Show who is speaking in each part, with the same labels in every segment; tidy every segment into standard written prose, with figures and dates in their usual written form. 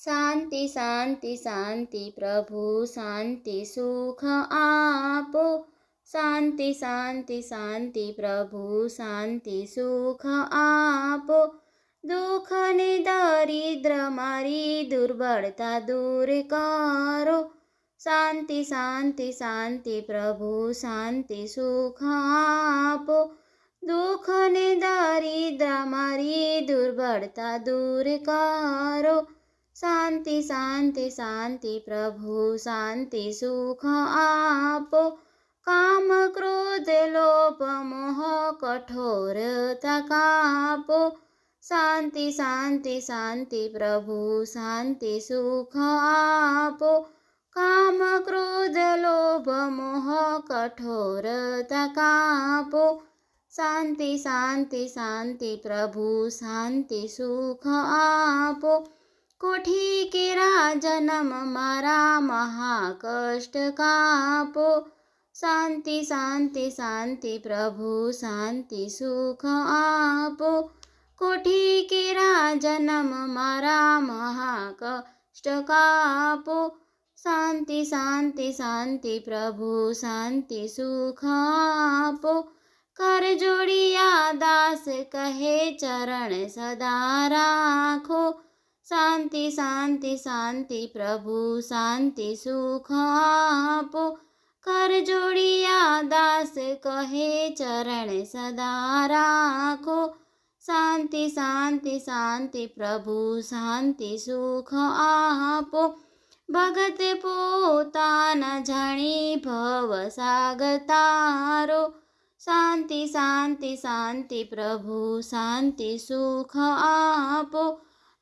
Speaker 1: શાંતિ શાંતિ શાંતિ પ્રભુ શાંતિ સુખ આપો, શાંતિ શાંતિ શાંતિ પ્રભુ શાંતિ સુખ આપો, દુઃખ ને દરિદ્ર મારી દુર્બળતા દૂર કરો, શાંતિ શાંતિ શાંતિ પ્રભુ શાંતિ સુખ આપો, દુઃખ ને દરિદ્ર મારી દુર્બળતા દૂર કરો, શાંતિ શાંતિ શાંતિ પ્રભુ શાંતિ સુખ આપો, કામ ક્રોધ લોભ મોહ કઠોરતા કાપો, શાંતિ શાંતિ શાંતિ પ્રભુ શાંતિ સુખ આપો, કામ ક્રોધ લોભ મોહ કઠોરતા કાપો, શાંતિ શાંતિ શાંતિ પ્રભુ શાંતિ સુખ આપો, કોઠી કેરા જન્મ મારા મહાકષ્ટ કાપો, શાંતિ શાંતિ શાંતિ પ્રભુ શાંતિ સુખ આપો, કોઠી કેરા જન્મ મારા મહાકષ્ટ કાપો, શાંતિ શાંતિ શાંતિ પ્રભુ શાંતિ સુખ આપો, કર જોડિયા દાસ કહે ચરણ સદા રાખો, શાંતિ શાંતિ શાંતિ પ્રભુ શાંતિ સુખ આપો, કર જોડિયા દાસ કહે ચરણ સદા રાખો, શાંતિ શાંતિ શાંતિ પ્રભુ શાંતિ સુખ આપો, ભગત પોતાના જાણી ભવ સાગર તારો, શાંતિ શાંતિ શાંતિ પ્રભુ શાંતિ સુખ આપો,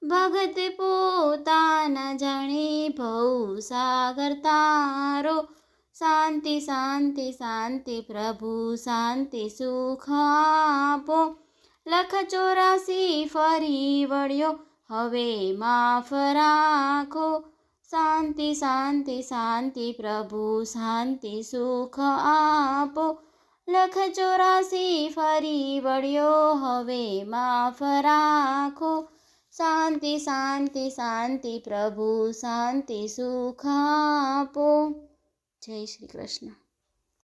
Speaker 1: ભગત પોતાના જાણી ભવ સાગર તારો, શાંતિ શાંતિ શાંતિ પ્રભુ શાંતિ સુખ આપો, લખ 84 ફરી વળ્યો હવે માફ રાખો, શાંતિ શાંતિ શાંતિ પ્રભુ શાંતિ સુખ આપો, લખ 84 ફરી વળ્યો હવે માફ રાખો, શાંતિ શાંતિ શાંતિ પ્રભુ શાંતિ સુખ આપો. જય શ્રી કૃષ્ણ.